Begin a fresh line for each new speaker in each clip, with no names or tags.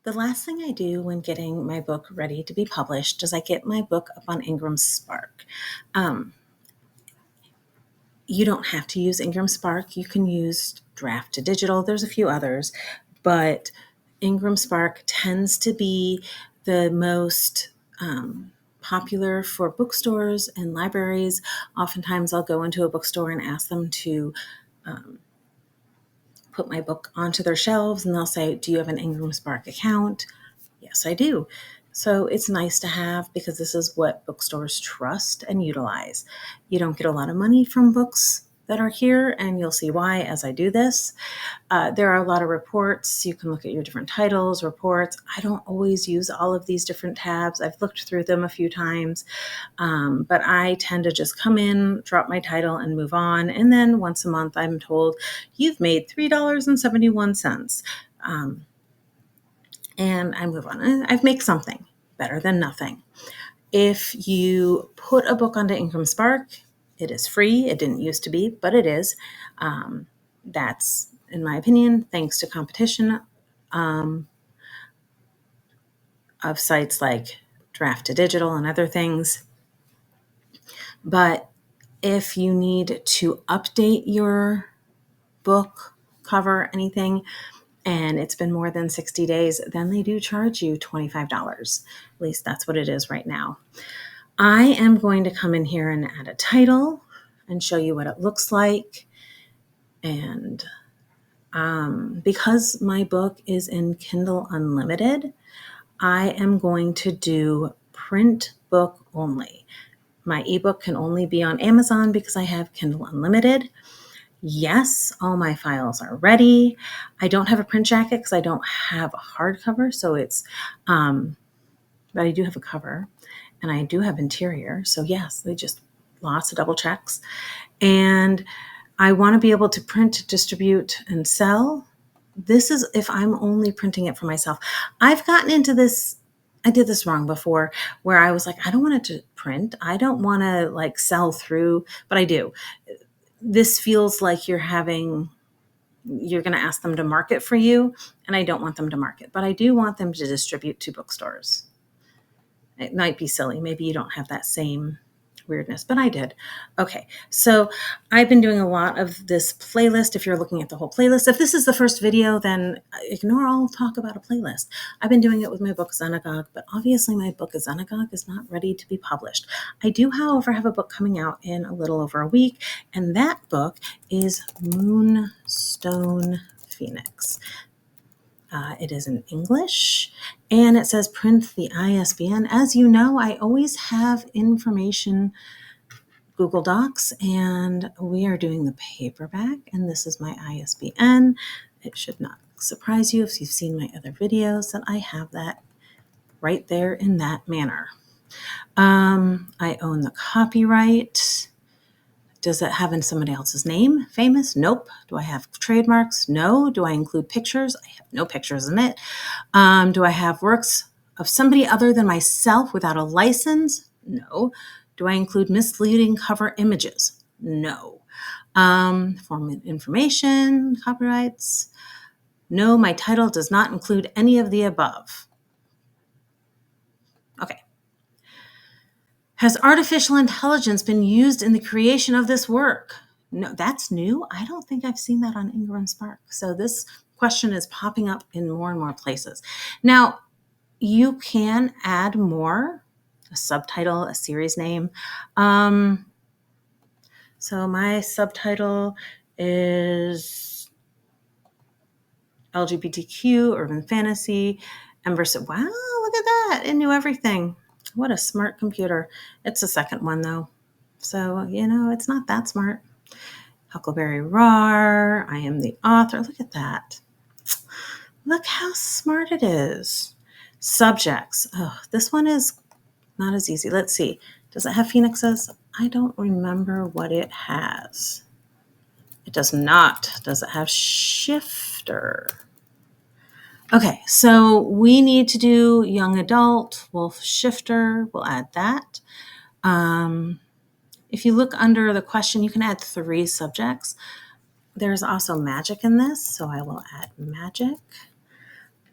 The last thing I do when getting my book ready to be published is I get my book up on Ingramspark. You don't have to use Ingramspark. You can use Draft to Digital. There's a few others, but Ingramspark tends to be the most popular for bookstores and libraries. Oftentimes I'll go into a bookstore and ask them to put my book onto their shelves, and they'll say, "Do you have an Ingramspark account?" Yes, I do. So it's nice to have because this is what bookstores trust and utilize. You don't get a lot of money from books that are here, and you'll see why as I do this. There are a lot of reports. You can look at your different titles, reports. I don't always use all of these different tabs. I've looked through them a few times, but I tend to just come in, drop my title, and move on. And then once a month, I'm told, "You've made $3.71. And I move on. I make something better than nothing. If you put a book onto Ingramspark, it is free. It didn't used to be, but it is. That's, in my opinion, thanks to competition of sites like Draft to Digital and other things. But if you need to update your book cover, anything, and it's been more than 60 days, then they do charge you $25. At least that's what it is right now. I am going to come in here and add a title and show you what it looks like. And because my book is in Kindle Unlimited, I am going to do print book only. My ebook can only be on Amazon because I have Kindle Unlimited. Yes, all my files are ready. I don't have a print jacket because I don't have a hardcover. So it's, but I do have a cover and I do have interior. So yes, they just lots of double checks. And I want to be able to print, distribute, and sell. This is if I'm only printing it for myself. I've gotten into this. I did this wrong before where I was like, I don't want it to print. I don't want to like sell through, but I do. This feels like you're going to ask them to market for you, and I don't want them to market, but I do want them to distribute to bookstores. It might be silly. Maybe you don't have that same weirdness, but I did. Okay, so I've been doing a lot of this playlist. If you're looking at the whole playlist, if this is the first video, then ignore all talk about a playlist. I've been doing it with my book Xenagog, but obviously my book Xenagog is not ready to be published. I do, however, have a book coming out in a little over a week, and that book is Moonstone Phoenix. It is in English, and it says print the ISBN. As you know, I always have information Google Docs, and we are doing the paperback, and this is my ISBN. It should not surprise you if you've seen my other videos that I have that right there in that manner. I own the copyright. Does it have in somebody else's name? Famous? Nope. Do I have trademarks? No. Do I include pictures? I have no pictures in it. Do I have works of somebody other than myself without a license? No. Do I include misleading cover images? No. Form information, copyrights? No, my title does not include any of the above. Okay. Has artificial intelligence been used in the creation of this work? No, that's new. I don't think I've seen that on Ingramspark. So this question is popping up in more and more places. Now, you can add more, a subtitle, a series name. So my subtitle is LGBTQ, urban fantasy, Ember said, wow, look at that. It knew everything. What a smart computer. It's the second one, though. So, it's not that smart. Huckleberry Rawr. I am the author. Look at that. Look how smart it is. Subjects. Oh, this one is not as easy. Let's see. Does it have phoenixes? I don't remember what it has. It does not. Does it have shifter? Okay, so we need to do young adult, wolf shifter. We'll add that. If you look under the question, you can add 3 subjects. There's also magic in this, so I will add magic.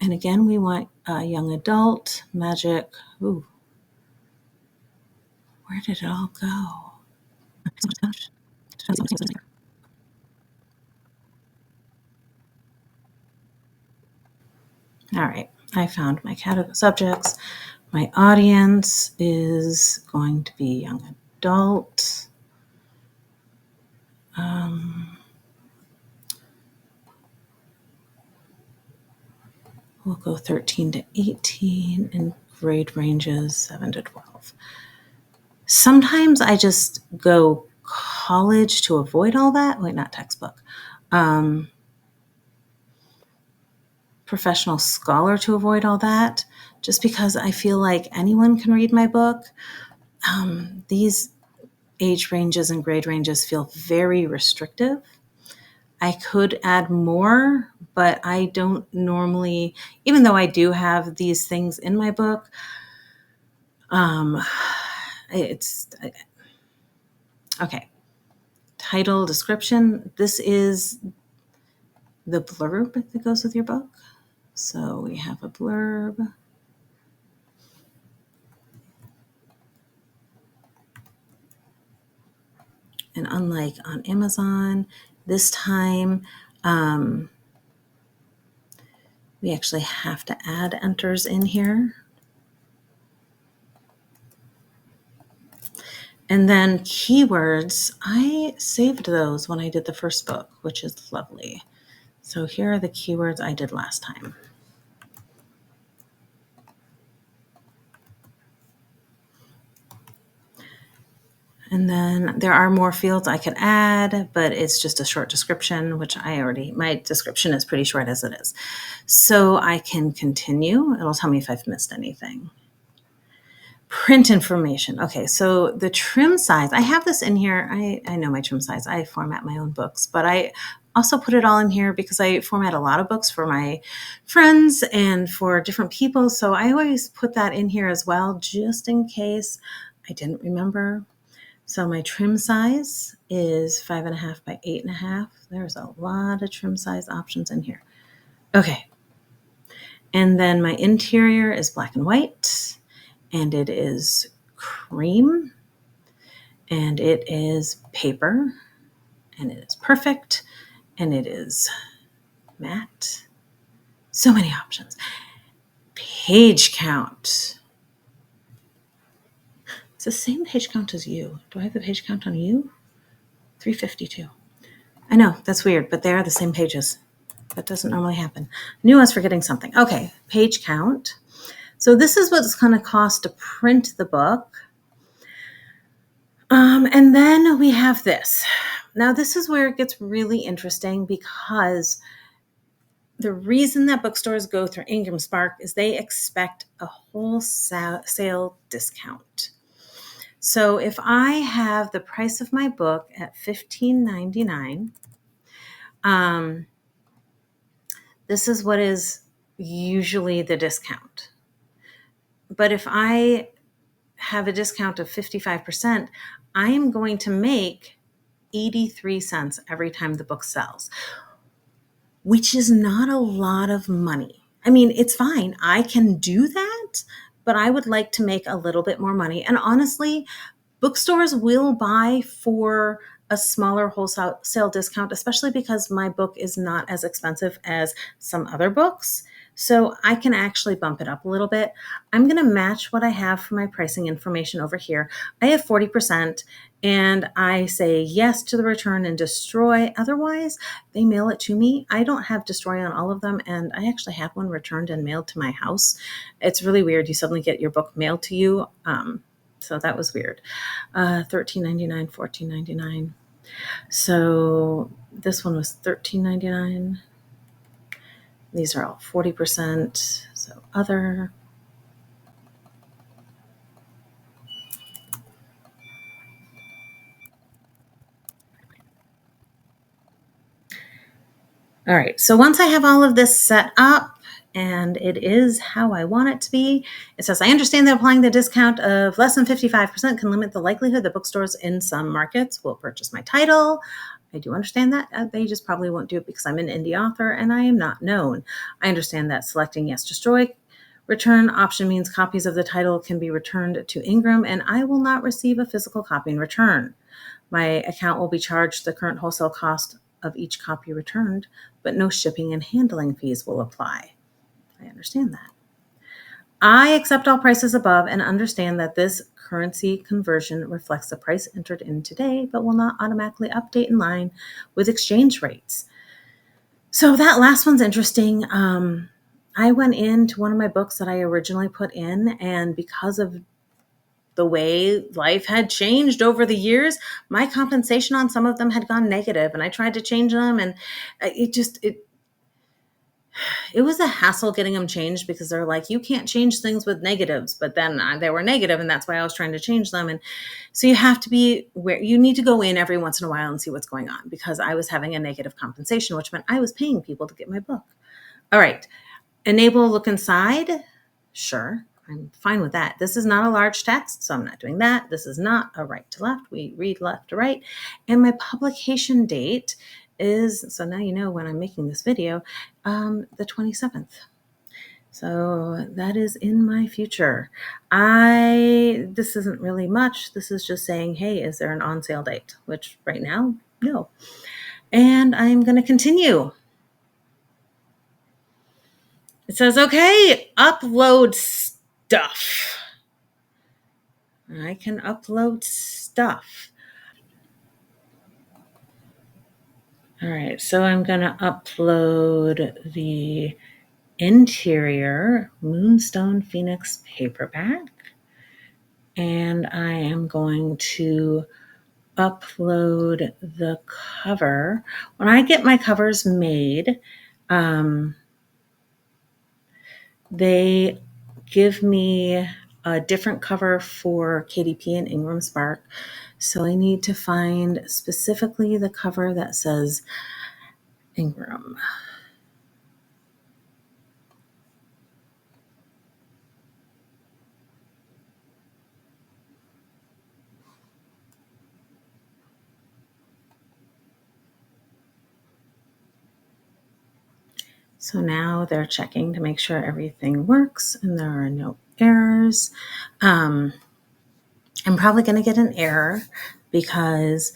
And again, we want young adult, magic. Ooh, where did it all go? All right, I found my category subjects. My audience is going to be young adult. We'll go 13 to 18 and grade ranges 7 to 12. Sometimes I just go college to avoid all that. Wait, not textbook. Professional scholar to avoid all that, just because I feel like anyone can read my book. These age ranges and grade ranges feel very restrictive. I could add more, but I don't normally, even though I do have these things in my book, it's okay. Title, description. This is the blurb that goes with your book. So we have a blurb. And unlike on Amazon, this time we actually have to add enters in here. And then keywords, I saved those when I did the first book, which is lovely. So here are the keywords I did last time. And then there are more fields I could add, but it's just a short description, which my description is pretty short as it is. So I can continue. It'll tell me if I've missed anything. Print information. Okay, so the trim size, I have this in here. I know my trim size. I format my own books, but I also put it all in here because I format a lot of books for my friends and for different people. So I always put that in here as well, just in case I didn't remember. So my trim size is 5.5 by 8.5. There's a lot of trim size options in here. Okay. And then my interior is black and white. And it is cream, and it is paper, and it is perfect, and it is matte. So many options. Page count. It's the same page count as you. Do I have the page count on you? 352. I know, that's weird, but they are the same pages. That doesn't normally happen. I knew I was forgetting something. Okay, page count. So this is what it's going to cost to print the book. And then we have this. Now, this is where it gets really interesting because the reason that bookstores go through Ingramspark is they expect a wholesale discount. So if I have the price of my book at $15.99, this is what is usually the discount. But if I have a discount of 55%, I am going to make 83 cents every time the book sells, which is not a lot of money. I mean, it's fine. I can do that, but I would like to make a little bit more money. And honestly, bookstores will buy for a smaller wholesale discount, especially because my book is not as expensive as some other books. So I can actually bump it up a little bit. I'm going to match what I have for my pricing information over here. I have 40%, and I say yes to the return and destroy. Otherwise, they mail it to me. I don't have destroy on all of them, and I actually have one returned and mailed to my house. It's really weird. You suddenly get your book mailed to you. So that was weird. $13.99, $14.99. So this one was $13.99. These are all 40%. So other. All right. So once I have all of this set up, and it is how I want it to be. It says, I understand that applying the discount of less than 55% can limit the likelihood that bookstores in some markets will purchase my title. I do understand that. They just probably won't do it because I'm an indie author and I am not known. I understand that selecting yes, destroy, return option means copies of the title can be returned to Ingram, and I will not receive a physical copy in return. My account will be charged the current wholesale cost of each copy returned, but no shipping and handling fees will apply. I understand that. I accept all prices above and understand that this currency conversion reflects the price entered in today, but will not automatically update in line with exchange rates. So that last one's interesting. I went into one of my books that I originally put in, and because of the way life had changed over the years, my compensation on some of them had gone negative, and I tried to change them, and it was a hassle getting them changed because they're like, you can't change things with negatives, but then they were negative, and that's why I was trying to change them. And so you have to be where you need to go in every once in a while and see what's going on, because I was having a negative compensation, which meant I was paying people to get my book. All right. Enable look inside. Sure. I'm fine with that. This is not a large text, so I'm not doing that. This is not a right to left. We read left to right. And my publication date is, so now you know when I'm making this video, the 27th. So that is in my future. This isn't really much. This is just saying, hey, is there an on sale date? Which right now, no. And I'm going to continue. It says, okay, upload stuff. I can upload stuff. All right, so I'm going to upload the interior Moonstone Phoenix paperback. And I am going to upload the cover. When I get my covers made, they give me a different cover for KDP and Ingramspark. So I need to find specifically the cover that says Ingram. So now they're checking to make sure everything works and there are no errors. I'm probably going to get an error because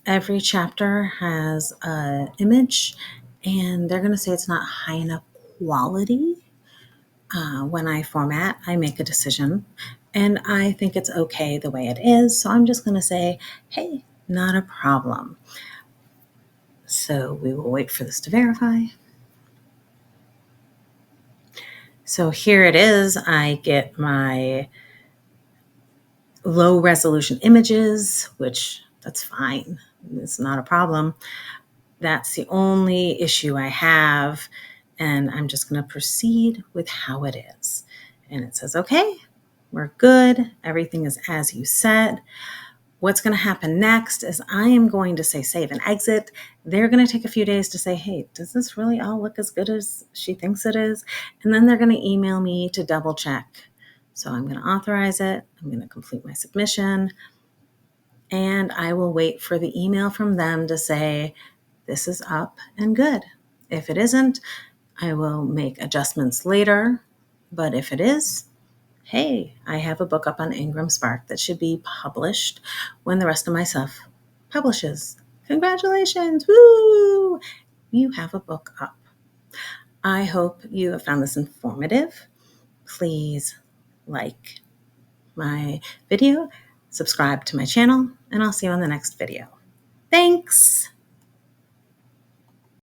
every chapter has an image, and they're going to say it's not high enough quality. When I format, I make a decision, and I think it's okay the way it is. So I'm just going to say, hey, not a problem. So we will wait for this to verify. So here it is. I get my low resolution images, which that's fine. It's not a problem. That's the only issue I have. And I'm just going to proceed with how it is. And it says, okay, we're good. Everything is as you said. What's going to happen next is I am going to say save and exit. They're going to take a few days to say, hey, does this really all look as good as she thinks it is? And then they're going to email me to double check. So I'm going to authorize it. I'm going to complete my submission. And I will wait for the email from them to say, this is up and good. If it isn't, I will make adjustments later. But if it is, hey, I have a book up on Ingramspark that should be published when the rest of my stuff publishes. Congratulations! Woo! You have a book up. I hope you have found this informative. Please like my video, subscribe to my channel, and I'll see you on the next video. Thanks!